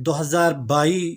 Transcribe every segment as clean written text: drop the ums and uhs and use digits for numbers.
2022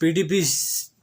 PDP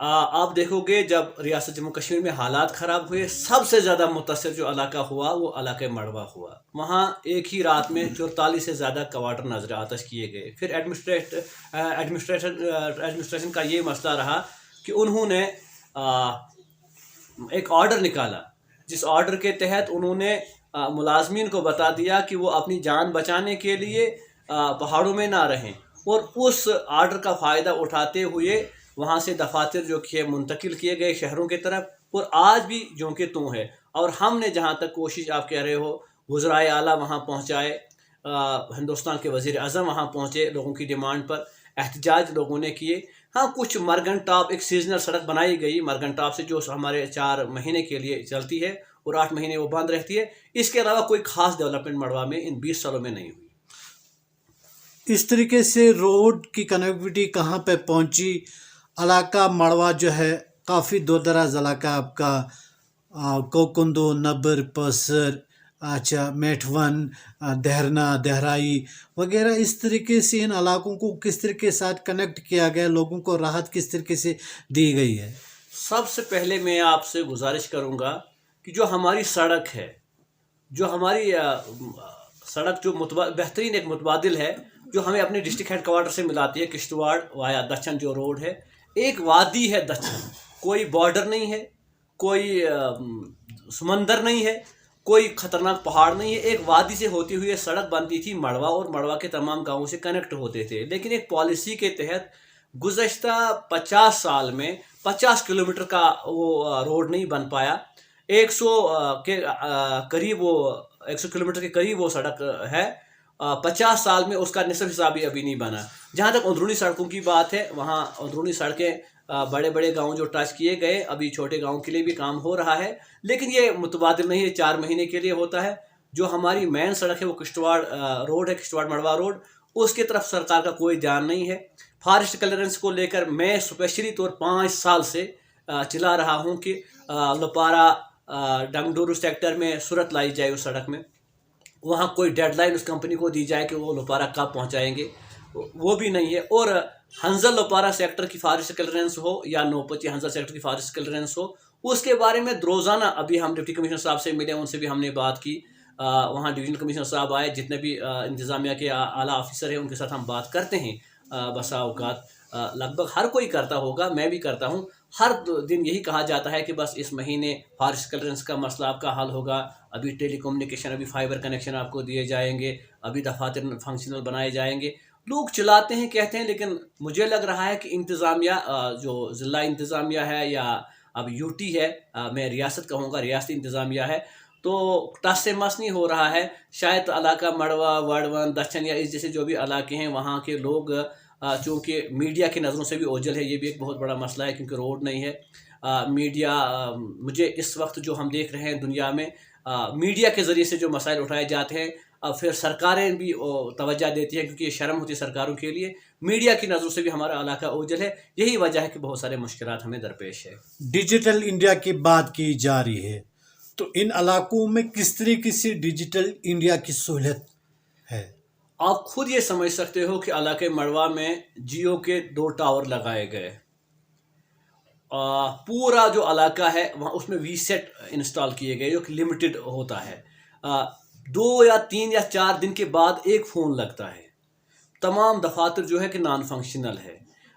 آپ دیکھو گے جب ریاست جموں کشمیر میں حالات خراب ہوئے سب سے زیادہ متاثر جو علاقہ ہوا وہ علاقہ مڑوا ہوا. وہاں ایک ہی رات میں 44 سے زیادہ کوارٹر نظر آتش کیے گئے. پھر ایڈمنسٹریشن کا یہ مسئلہ رہا کہ انہوں نے ایک آرڈر نکالا جس آرڈر کے تحت انہوں نے ملازمین کو بتا دیا کہ وہ اپنی جان بچانے کے لیے پہاڑوں میں نہ رہیں، اور اس آرڈر کا فائدہ اٹھاتے ہوئے وہاں سے دفاتر جو کہ منتقل کیے گئے شہروں کی طرف، اور آج بھی جو کہ توں ہے. اور ہم نے جہاں تک کوشش آپ کہہ رہے ہو وزرائے اعلیٰ وہاں پہنچائے، ہندوستان کے وزیر اعظم وہاں پہنچے لوگوں کی ڈیمانڈ پر، احتجاج لوگوں نے کیے. ہاں کچھ مرگن ٹاپ ایک سیزنل سڑک بنائی گئی مرگن ٹاپ سے جو ہمارے 4 مہینے کے لیے چلتی ہے اور 8 مہینے وہ بند رہتی ہے. اس کے علاوہ کوئی خاص ڈیولپمنٹ مڑوا میں ان 20 سالوں میں نہیں ہوئی. اس طریقے سے روڈ کی کنیکٹیوٹی کہاں پہ پہنچی؟ علاقہ مڑوا جو ہے کافی دور دراز علاقہ آپ کا، کوکندو، نبر، پسر، اچھا میٹھون، دہرنا، دہرائی وغیرہ. اس طریقے سے ان علاقوں کو کس طریقے کے ساتھ کنیکٹ کیا گیا، لوگوں کو راحت کس طریقے سے دی گئی ہے؟ سب سے پہلے میں آپ سے گزارش کروں گا کہ جو ہماری سڑک ہے، جو ہماری سڑک جو بہترین ایک متبادل ہے جو ہمیں اپنے ڈسٹرکٹ ہیڈ کوارٹر سے ملاتی ہے، کشتواڑ وایا دچھن جو روڈ ہے، ایک وادی ہے دچھن، کوئی بارڈر نہیں ہے، کوئی سمندر نہیں ہے، کوئی خطرناک پہاڑ نہیں ہے. ایک وادی سے ہوتی ہوئی سڑک بنتی تھی مڑوا، اور مڑوا کے تمام گاؤں سے کنیکٹ ہوتے تھے. لیکن ایک پالیسی کے تحت گزشتہ 50 سال میں 50 کلومیٹر کا وہ روڈ نہیں بن پایا. 100 کے قریب وہ 100 کلومیٹر کے قریب وہ سڑک ہے. 50 سال میں اس کا نصف حساب بھی ابھی نہیں بنا. جہاں تک اندرونی سڑکوں کی بات ہے، وہاں اندرونی سڑکیں بڑے بڑے گاؤں جو ٹچ کیے گئے، ابھی چھوٹے گاؤں کے لیے بھی کام ہو رہا ہے، لیکن یہ متبادل نہیں ہے، 4 مہینے کے لیے ہوتا ہے. جو ہماری مین سڑک ہے وہ کشتواڑ روڈ ہے، کشتواڑ مڑوا روڈ، اس کی طرف سرکار کا کوئی دھیان نہیں ہے. فارسٹ کلیئرنس کو لے کر میں اسپیشلی طور 5 سال سے چلا رہا ہوں کہ لپارا ڈنگڈورو سیکٹر میں صورت لائی جائے اس سڑک میں. وہاں کوئی ڈیڈ لائن اس کمپنی کو دی جائے کہ وہ لپارا کب پہنچائیں گے، وہ بھی نہیں ہے. اور ہنزل لپارا سیکٹر کی فارسٹ کلیئرنس ہو یا نوپچی ہنزل سیکٹر کی فارسٹ کلیئرنس ہو، اس کے بارے میں روزانہ ابھی ہم ڈپٹی کمشنر صاحب سے ملے، ان سے بھی ہم نے بات کی. وہاں ڈویژنل کمشنر صاحب آئے، جتنے بھی انتظامیہ کے اعلیٰ آفیسر ہیں ان کے ساتھ ہم بات کرتے ہیں. بسا اوقات لگ بھگ ہر کوئی کرتا ہوگا، میں بھی کرتا ہوں. ہر دن یہی کہا جاتا ہے کہ بس اس مہینے فارسٹ کلیئرنس کا مسئلہ آپ کا حل ہوگا، ابھی ٹیلی کمیونیکیشن، ابھی فائبر کنیکشن آپ کو دیے جائیں گے، ابھی دفاتر فنکشنل بنائے جائیں گے. لوگ چلاتے ہیں کہتے ہیں، لیکن مجھے لگ رہا ہے کہ انتظامیہ جو ضلع انتظامیہ ہے یا اب یو ٹی ہے، میں ریاست کہوں گا، ریاستی انتظامیہ ہے، تو ٹس سے مس نہیں ہو رہا ہے. شاید علاقہ مڑوا، وڑون، دچھن یا اس جیسے جو بھی علاقے ہیں وہاں کے لوگ چونکہ میڈیا کی نظروں سے بھی اوجھل ہے، یہ بھی ایک بہت بڑا مسئلہ ہے کیونکہ روڈ نہیں ہے. میڈیا مجھے اس وقت جو ہم دیکھ رہے ہیں دنیا میں میڈیا کے ذریعے سے جو مسائل اٹھائے جاتے ہیں، پھر سرکاریں بھی توجہ دیتی ہیں کیونکہ یہ شرم ہوتی ہے سرکاروں کے لیے. میڈیا کی نظروں سے بھی ہمارا علاقہ اوجھل ہے، یہی وجہ ہے کہ بہت سارے مشکلات ہمیں درپیش ہے. ڈیجیٹل انڈیا کی بات کی جا رہی ہے، تو ان علاقوں میں کس طریقے سے ڈیجیٹل انڈیا کی سہولت ہے؟ آپ خود یہ سمجھ سکتے ہو کہ علاقے مڑوا میں جیو کے 2 ٹاور لگائے گئے. پورا جو علاقہ ہے وہاں اس میں وی سیٹ انسٹال کیے گئے جو کہ لمیٹڈ ہوتا ہے. 2 یا 3 یا 4 دن کے بعد ایک فون لگتا ہے. تمام دفاتر جو ہے کہ نان فنکشنل ہے.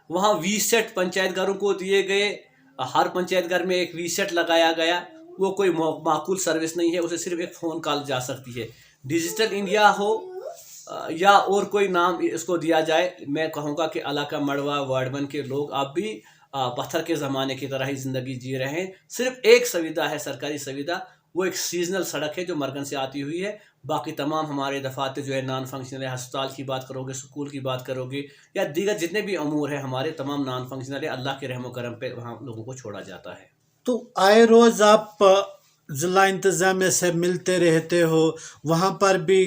وہاں وی سیٹ پنچایت گھروں کو دیے گئے، ہر پنچایت گھر میں ایک وی سیٹ لگایا گیا. وہ کوئی معقول سروس نہیں ہے، اسے صرف ایک فون کال جا سکتی ہے. ڈیجیٹل انڈیا ہو یا اور کوئی نام اس کو دیا جائے، میں کہوں گا کہ علاقہ مڑوا وارڈ 1 کے لوگ اب بھی پتھر کے زمانے کی طرح ہی زندگی جی رہے ہیں. صرف ایک سویدھا ہے، سرکاری سویدھا، وہ ایک سیزنل سڑک ہے جو مرگن سے آتی ہوئی ہے. باقی تمام ہمارے دفاتر جو ہے نان فنکشنل ہے. ہسپتال کی بات کرو گے، سکول کی بات کرو گے، یا دیگر جتنے بھی امور ہیں ہمارے تمام نان فنکشنل ہے. اللہ کے رحم و کرم پہ وہاں لوگوں کو چھوڑا جاتا ہے. تو آئے روز آپ ضلع انتظامیہ سے ملتے رہتے ہو، وہاں پر بھی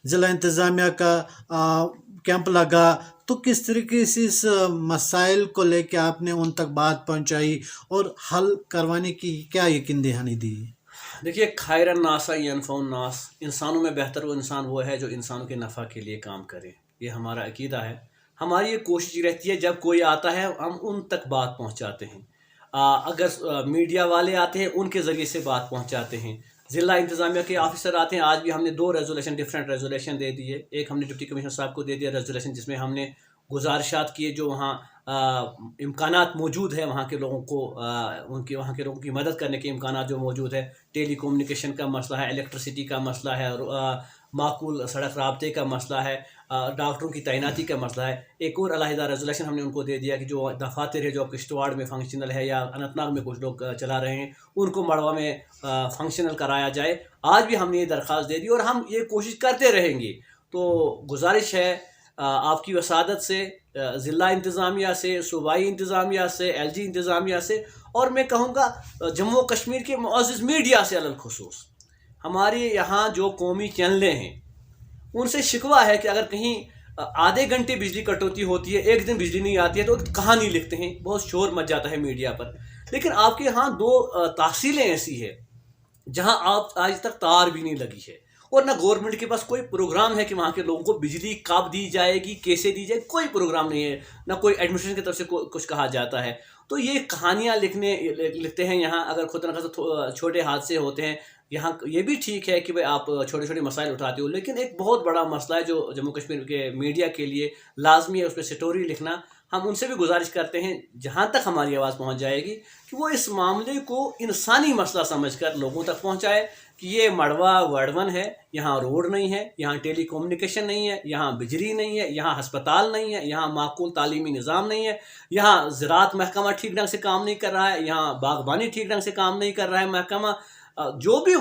ضلع انتظامیہ کا کیمپ لگا، تو کس طریقے سے اس مسائل کو لے کے آپ نے ان تک بات پہنچائی اور حل کروانے کی کیا یقین دہانی دی؟ دیکھیے، خیر الناس ینفع الناس، انسانوں میں بہتر وہ انسان وہ ہے جو انسانوں کے نفع کے لیے کام کرے. یہ ہمارا عقیدہ ہے. ہماری یہ کوشش رہتی ہے جب کوئی آتا ہے ہم ان تک بات پہنچاتے ہیں. اگر میڈیا والے آتے ہیں ان کے ذریعے سے بات پہنچاتے ہیں. ضلع انتظامیہ کے آفیسر آتے ہیں. آج بھی ہم نے 2 ریزولیشن ڈفرینٹ ریزولیشن دے دیے. ایک ہم نے ڈپٹی کمشنر صاحب کو دے دیا ریزولیشن جس میں ہم نے گزارشات کیے جو وہاں امکانات موجود ہے وہاں کے لوگوں کو وہاں کے لوگوں کی مدد کرنے کے امکانات جو موجود ہے. ٹیلی کومونیکیشن کا مسئلہ ہے, الیکٹرسٹی کا مسئلہ ہے, معقول سڑک رابطے کا مسئلہ ہے, ڈاکٹروں کی تعیناتی کا مسئلہ ہے. ایک اور علیحدہ ریزولیشن ہم نے ان کو دے دیا کہ جو دفاتر ہے جو کشتواڑ میں فنکشنل ہے یا اننت ناگ میں کچھ لوگ چلا رہے ہیں ان کو مڑوا میں فنکشنل کرایا جائے. آج بھی ہم نے یہ درخواست دے دی اور ہم یہ کوشش کرتے رہیں گے. تو گزارش ہے آپ کی وسادت سے, ضلع انتظامیہ سے, صوبائی انتظامیہ سے, ایل جی انتظامیہ سے, اور میں کہوں گا جموں و کشمیر کے معزز میڈیا سے علل خصوص. ہمارے یہاں جو قومی چینلیں ہیں ان سے شکوہ ہے کہ اگر کہیں آدھے گھنٹے بجلی کٹوتی ہوتی ہے, ایک دن بجلی نہیں آتی ہے تو کہانی لکھتے ہیں, بہت شور مچ جاتا ہے میڈیا پر. لیکن آپ کے یہاں 2 تحصیلیں ایسی ہیں جہاں آپ آج تک تار بھی نہیں لگی ہے, اور نہ گورنمنٹ کے پاس کوئی پروگرام ہے کہ وہاں کے لوگوں کو بجلی کب دی جائے گی, کیسے دی جائے, کوئی پروگرام نہیں ہے, نہ کوئی ایڈمنسٹریشن کی طرف سے کچھ کہا جاتا ہے. تو یہ کہانیاں لکھتے ہیں یہاں. اگر خود نخواستہ چھوٹے حادثے ہوتے ہیں یہاں, یہ بھی ٹھیک ہے کہ بھائی آپ چھوٹے چھوٹے مسائل اٹھاتے ہو, لیکن ایک بہت بڑا مسئلہ ہے جو جموں کشمیر کے میڈیا کے لیے لازمی ہے, اس پہ سٹوری لکھنا. ہم ان سے بھی گزارش کرتے ہیں جہاں تک ہماری آواز پہنچ جائے گی کہ وہ اس معاملے کو انسانی مسئلہ سمجھ کر لوگوں تک پہنچائے کہ یہ مڑوا وڑون ہے, یہاں روڈ نہیں ہے, یہاں ٹیلی کومونیکیشن نہیں ہے, یہاں بجلی نہیں ہے, یہاں ہسپتال نہیں ہے, یہاں معقول تعلیمی نظام نہیں ہے, یہاں زراعت محکمہ ٹھیک ڈھنگ سے کام نہیں کر رہا ہے, یہاں باغبانی ٹھیک ڈھنگ سے کام نہیں کر رہا ہے محکمہ. جو بھی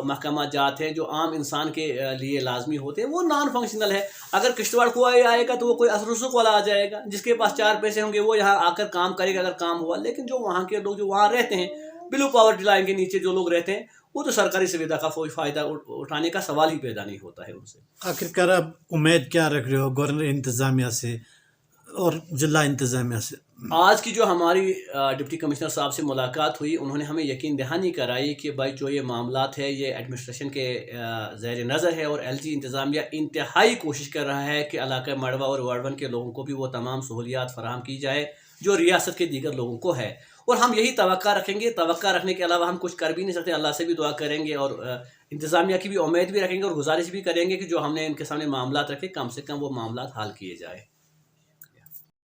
محکمہ جات ہیں جو عام انسان کے لیے لازمی ہوتے ہیں وہ نان فنکشنل ہے. اگر کشتواڑ کو آئے گا تو وہ کوئی اثر رسوخ والا آ جائے گا, جس کے پاس 4 پیسے ہوں گے وہ یہاں آ کر کام کرے گا اگر کام ہوا. لیکن جو وہاں کے لوگ جو وہاں رہتے ہیں بلو پاورٹی لائن کے نیچے جو لوگ رہتے ہیں وہ تو سرکاری سویدھا کا کوئی فائدہ اٹھانے کا سوال ہی پیدا نہیں ہوتا ہے ان سے. آخرکار اب امید کیا رکھ رہے ہو گورنر انتظامیہ سے اور ضلع انتظامیہ سے؟ آج کی جو ہماری ڈپٹی کمشنر صاحب سے ملاقات ہوئی انہوں نے ہمیں یقین دہانی کرائی کہ بھائی جو یہ معاملات ہے یہ ایڈمنسٹریشن کے زیر نظر ہے, اور ایل جی انتظامیہ انتہائی کوشش کر رہا ہے کہ علاقہ مڑوا اور وڑون کے لوگوں کو بھی وہ تمام سہولیات فراہم کی جائے جو ریاست کے دیگر لوگوں کو ہے. اور ہم یہی توقع رکھیں گے. توقع رکھنے کے علاوہ ہم کچھ کر بھی نہیں سکتے. اللہ سے بھی دعا کریں گے اور انتظامیہ کی بھی امید بھی رکھیں گے اور گزارش بھی کریں گے کہ جو ہم نے ان کے سامنے معاملات رکھے کم سے کم وہ معاملات حل کیے جائے.